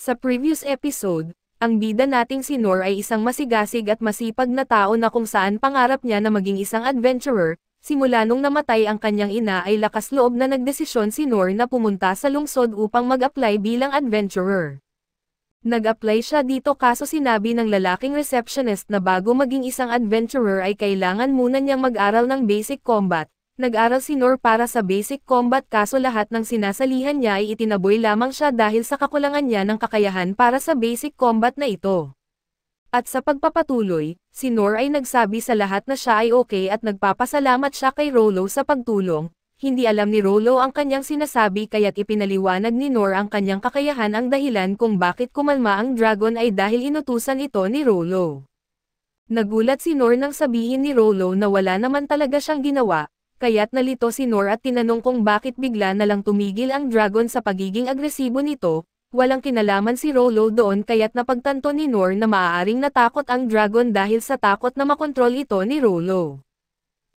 Sa previous episode, ang bida nating si Noor ay isang masigasig at masipag na tao na kung saan pangarap niya na maging isang adventurer. Simula nung namatay ang kanyang ina ay lakas loob na nagdesisyon si Noor na pumunta sa lungsod upang mag-apply bilang adventurer. Nag-apply siya dito kaso sinabi ng lalaking receptionist na bago maging isang adventurer ay kailangan muna niyang mag-aral ng basic combat. Nag-aral si Noor para sa basic combat kaso lahat ng sinasalihan niya ay itinaboy lamang siya dahil sa kakulangan niya ng kakayahan para sa basic combat na ito. At sa pagpapatuloy, si Noor ay nagsabi sa lahat na siya ay okay at nagpapasalamat siya kay Rollo sa pagtulong. Hindi alam ni Rollo ang kanyang sinasabi kaya't ipinaliwanag ni Noor ang kanyang kakayahan ang dahilan kung bakit kumalma ang dragon ay dahil inutusan ito ni Rollo. Nagulat si Noor nang sabihin ni Rollo na wala naman talaga siyang ginawa. Kaya't nalito si Noor at tinanong kung bakit bigla na lang tumigil ang dragon sa pagiging agresibo nito. Walang kinalaman si Rollo doon kaya't napagtanto ni Noor na maaaring natakot ang dragon dahil sa takot na makontrol ito ni Rollo.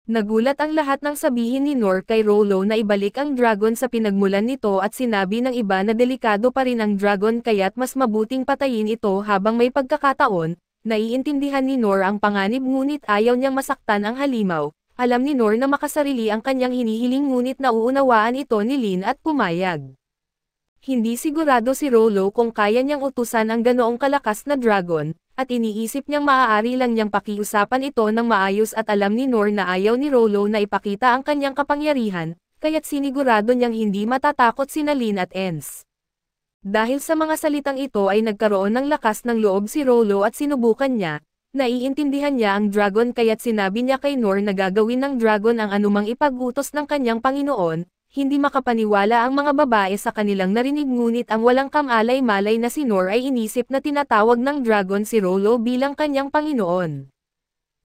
Nagulat ang lahat nang sabihin ni Noor kay Rollo na ibalik ang dragon sa pinagmulan nito at sinabi ng iba na delikado pa rin ang dragon kaya't mas mabuting patayin ito habang may pagkakataon. Naiintindihan ni Noor ang panganib ngunit ayaw niyang masaktan ang halimaw. Alam ni Noor na makasarili ang kanyang hinihiling ngunit nauunawaan ito ni Lin at pumayag. Hindi sigurado si Rollo kung kaya niyang utusan ang ganoong kalakas na dragon, at iniisip niyang maaari lang niyang pakiusapan ito ng maayos at alam ni Noor na ayaw ni Rollo na ipakita ang kanyang kapangyarihan, kaya't sinigurado niyang hindi matatakot sina Lin at Ens. Dahil sa mga salitang ito ay nagkaroon ng lakas ng loob si Rollo at sinubukan niya. Naiintindihan niya ang dragon kaya't sinabi niya kay Noor na gagawin ng dragon ang anumang ipag-utos ng kanyang Panginoon. Hindi makapaniwala ang mga babae sa kanilang narinig ngunit ang walang kamalay-malay na si Noor ay inisip na tinatawag ng dragon si Rollo bilang kanyang Panginoon.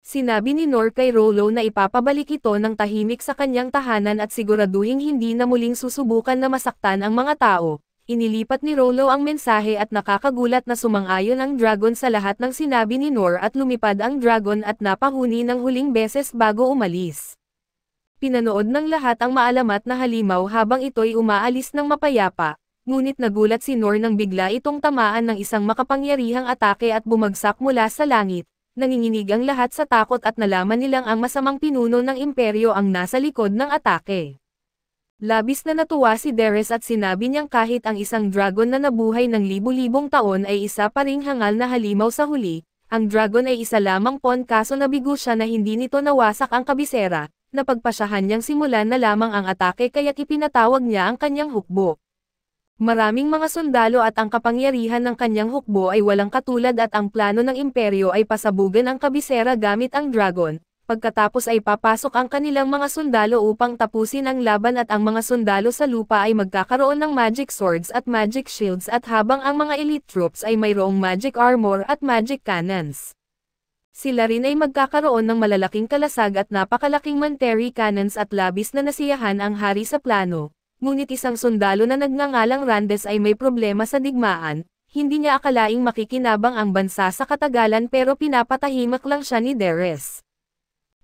Sinabi ni Noor kay Rollo na ipapabalik ito ng tahimik sa kanyang tahanan at siguraduhing hindi na muling susubukan na masaktan ang mga tao. Inilipat ni Rollo ang mensahe at nakakagulat na sumang-ayon ang dragon sa lahat ng sinabi ni Noor at lumipad ang dragon at napahuni ng huling beses bago umalis. Pinanood ng lahat ang maalamat na halimaw habang ito'y umaalis ng mapayapa, ngunit nagulat si Noor nang bigla itong tamaan ng isang makapangyarihang atake at bumagsak mula sa langit. Nanginginig ang lahat sa takot at nalaman nilang ang masamang pinuno ng imperyo ang nasa likod ng atake. Labis na natuwa si Deres at sinabi niyang kahit ang isang dragon na nabuhay ng libu-libong taon ay isa pa ring hangal na halimaw sa huli, ang dragon ay isa lamang pawn kaso nabigo siya na hindi nito nawasak ang kabisera, napagpasyahan niyang simulan na lamang ang atake kaya't ipinatawag niya ang kanyang hukbo. Maraming mga sundalo at ang kapangyarihan ng kanyang hukbo ay walang katulad at ang plano ng imperyo ay pasabugan ang kabisera gamit ang dragon. Pagkatapos ay papasok ang kanilang mga sundalo upang tapusin ang laban at ang mga sundalo sa lupa ay magkakaroon ng magic swords at magic shields at habang ang mga elite troops ay mayroong magic armor at magic cannons. Sila rin ay magkakaroon ng malalaking kalasag at napakalaking military cannons at labis na nasiyahan ang hari sa plano. Ngunit isang sundalo na nagngangalang Randes ay may problema sa digmaan, hindi niya akalaing makikinabang ang bansa sa katagalan pero pinapatahimak lang siya ni Deres.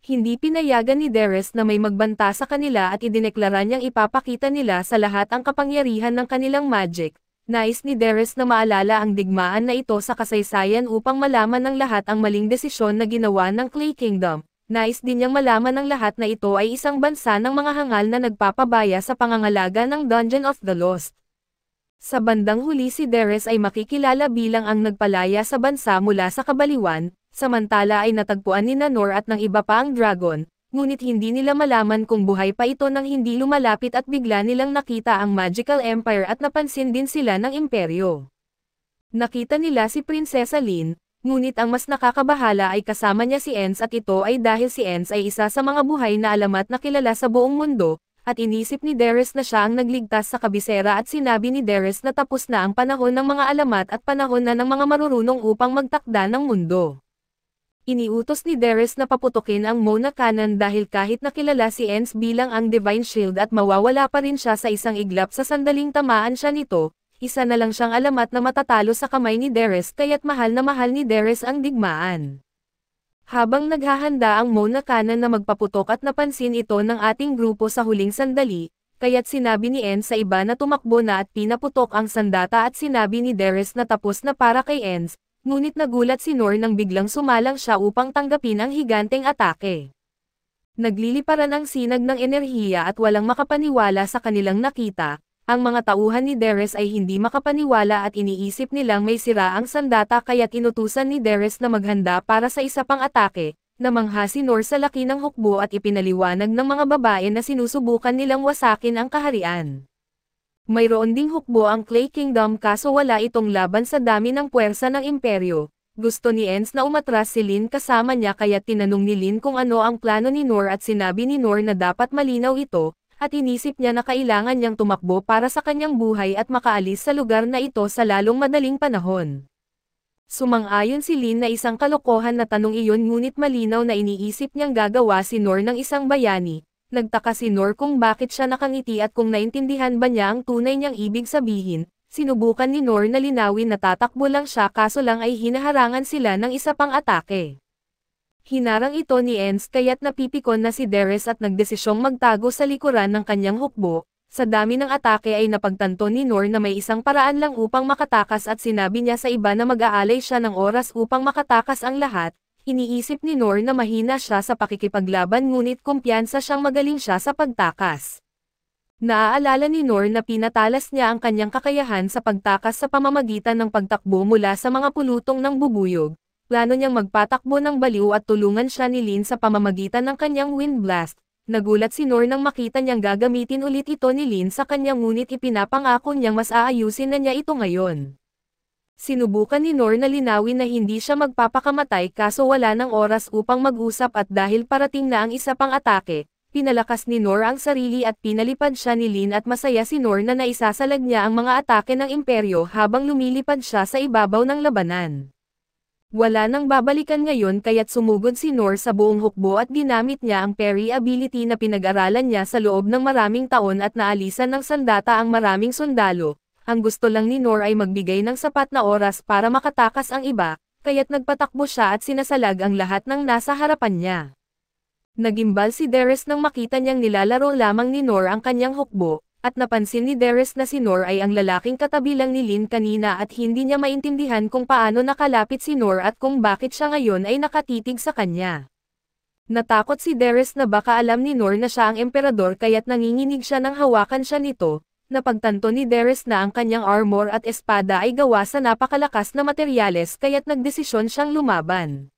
Hindi pinayagan ni Deres na may magbanta sa kanila at idineklara niyang ipapakita nila sa lahat ang kapangyarihan ng kanilang magic. Nais ni Deres na maalala ang digmaan na ito sa kasaysayan upang malaman ng lahat ang maling desisyon na ginawa ng Clay Kingdom. Nais din niyang malaman ng lahat na ito ay isang bansa ng mga hangal na nagpapabaya sa pangangalaga ng Dungeon of the Lost. Sa bandang huli si Deres ay makikilala bilang ang nagpalaya sa bansa mula sa kabaliwan. Samantala ay natagpuan ni Noor at ng iba pa ang dragon, ngunit hindi nila malaman kung buhay pa ito nang hindi lumalapit at bigla nilang nakita ang Magical Empire at napansin din sila ng imperyo. Nakita nila si Prinsesa Lin, ngunit ang mas nakakabahala ay kasama niya si Ens at ito ay dahil si Ens ay isa sa mga buhay na alamat na kilala sa buong mundo, at inisip ni Deres na siya ang nagligtas sa kabisera at sinabi ni Deres na tapos na ang panahon ng mga alamat at panahon na ng mga marurunong upang magtakda ng mundo. Iniutos ni Deres na paputukin ang Mona Cannon dahil kahit nakilala si Ens bilang ang Divine Shield at mawawala pa rin siya sa isang iglap sa sandaling tamaan siya nito, isa na lang siyang alamat na matatalo sa kamay ni Deres kaya't mahal ni Deres ang digmaan. Habang naghahanda ang Mona Cannon na magpaputok at napansin ito ng ating grupo sa huling sandali, kaya't sinabi ni Enz sa iba na tumakbo na at pinaputok ang sandata at sinabi ni Darius na tapos na para kay Enz, ngunit nagulat si Nor nang biglang sumalang siya upang tanggapin ang higanteng atake. Nagliliparan ang sinag ng enerhiya at walang makapaniwala sa kanilang nakita. Ang mga tauhan ni Darius ay hindi makapaniwala at iniisip nilang may sira ang sandata kaya't inutusan ni Darius na maghanda para sa isa pang atake. Namangha si Nor sa laki ng hukbo at ipinaliwanag ng mga babae na sinusubukan nilang wasakin ang kaharian. Mayroon ding hukbo ang Clay Kingdom kaso wala itong laban sa dami ng puwersa ng imperyo. Gusto ni Enz na umatras si Lin kasama niya kaya't tinanong ni Lin kung ano ang plano ni Nor at sinabi ni Nor na dapat malinaw ito, at inisip niya na kailangan niyang tumakbo para sa kanyang buhay at makaalis sa lugar na ito sa lalong madaling panahon. Sumang-ayon si Lin na isang kalokohan na tanong iyon ngunit malinaw na iniisip niyang gagawa si Nor ng isang bayani. Nagtaka si Nor kung bakit siya nakangiti at kung naintindihan ba niya ang tunay niyang ibig sabihin. Sinubukan ni Nor na linawin na tatakbo lang siya kaso lang ay hinaharangan sila ng isa pang atake. Hinarang ito ni Enz kaya't napipikon na si Darius at nagdesisyong magtago sa likuran ng kanyang hukbo. Sa dami ng atake ay napagtanto ni Nor na may isang paraan lang upang makatakas at sinabi niya sa iba na mag-aalay siya ng oras upang makatakas ang lahat. Iniisip ni Nor na mahina siya sa pakikipaglaban ngunit kumpiyansa siyang magaling siya sa pagtakas. Naaalala ni Nor na pinatalas niya ang kanyang kakayahan sa pagtakas sa pamamagitan ng pagtakbo mula sa mga pulutong ng bubuyog. Plano niyang magpatakbo ng baliw at tulungan siya ni Lin sa pamamagitan ng kanyang wind blast. Nagulat si Nor nang makita niyang gagamitin ulit ito ni Lin sa kanyang ngunit ipinapangako niyang mas aayusin na niya ito ngayon. Sinubukan ni Nor na linawin na hindi siya magpapakamatay kaso wala ng oras upang mag-usap at dahil parating na ang isa pang atake, pinalakas ni Nor ang sarili at pinalipad siya ni Lin at masaya si Nor na naisasalag niya ang mga atake ng imperyo habang lumilipad siya sa ibabaw ng labanan. Wala nang babalikan ngayon kaya't sumugod si Nor sa buong hukbo at ginamit niya ang parry ability na pinag-aralan niya sa loob ng maraming taon at naalisan ng sandata ang maraming sundalo. Ang gusto lang ni Nor ay magbigay ng sapat na oras para makatakas ang iba, kaya't nagpatakbo siya at sinasalag ang lahat ng nasa harapan niya. Nagimbal si Darius nang makita niyang nilalaro lamang ni Nor ang kanyang hukbo. At napansin ni Darius na si Nor ay ang lalaking katabi lang ni Lin kanina at hindi niya maintindihan kung paano nakalapit si Nor at kung bakit siya ngayon ay nakatitig sa kanya. Natakot si Darius na baka alam ni Nor na siya ang emperador kaya't nanginginig siya nang hawakan siya nito. Napagtanto ni Darius na ang kanyang armor at espada ay gawa sa napakalakas na materyales kaya't nagdesisyon siyang lumaban.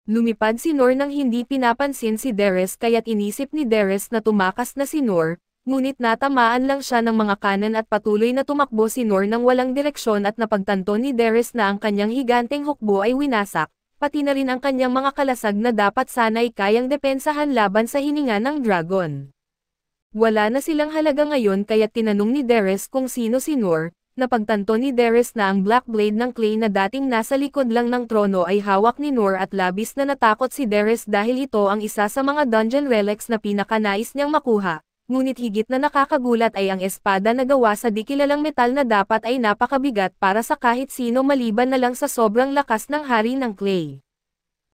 Lumipad si Nor nang hindi pinapansin si Darius kaya't inisip ni Darius na tumakas na si Nor. Ngunit natamaan lang siya ng mga kanan at patuloy na tumakbo si Nor nang walang direksyon at napagtanto ni Darius na ang kanyang higanteng hukbo ay winasak, pati na rin ang kanyang mga kalasag na dapat sana'y kayang depensahan laban sa hininga ng dragon. Wala na silang halaga ngayon kaya't tinanong ni Darius kung sino si Nor. Napagtanto ni Darius na ang Black Blade ng Clay na dating nasa likod lang ng trono ay hawak ni Nor at labis na natakot si Darius dahil ito ang isa sa mga dungeon relics na pinakanais niyang makuha. Ngunit higit na nakakagulat ay ang espada na gawa sa di kilalang metal na dapat ay napakabigat para sa kahit sino maliban na lang sa sobrang lakas ng hari ng Clay.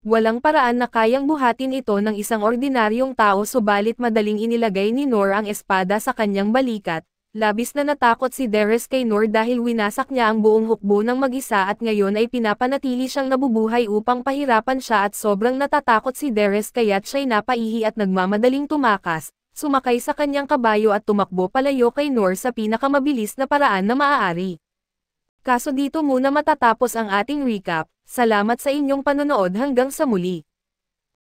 Walang paraan na kayang buhatin ito ng isang ordinaryong tao subalit madaling inilagay ni Nor ang espada sa kanyang balikat. Labis na natakot si Darius kay Nor dahil winasak niya ang buong hukbo ng mag-isa at ngayon ay pinapanatili siyang nabubuhay upang pahirapan siya at sobrang natatakot si Darius kaya't siya'y napaihi at nagmamadaling tumakas. Sumakay sa kanyang kabayo at tumakbo palayo kay Nor sa pinakamabilis na paraan na maaari. Kaso dito muna matatapos ang ating recap. Salamat sa inyong panonood hanggang sa muli.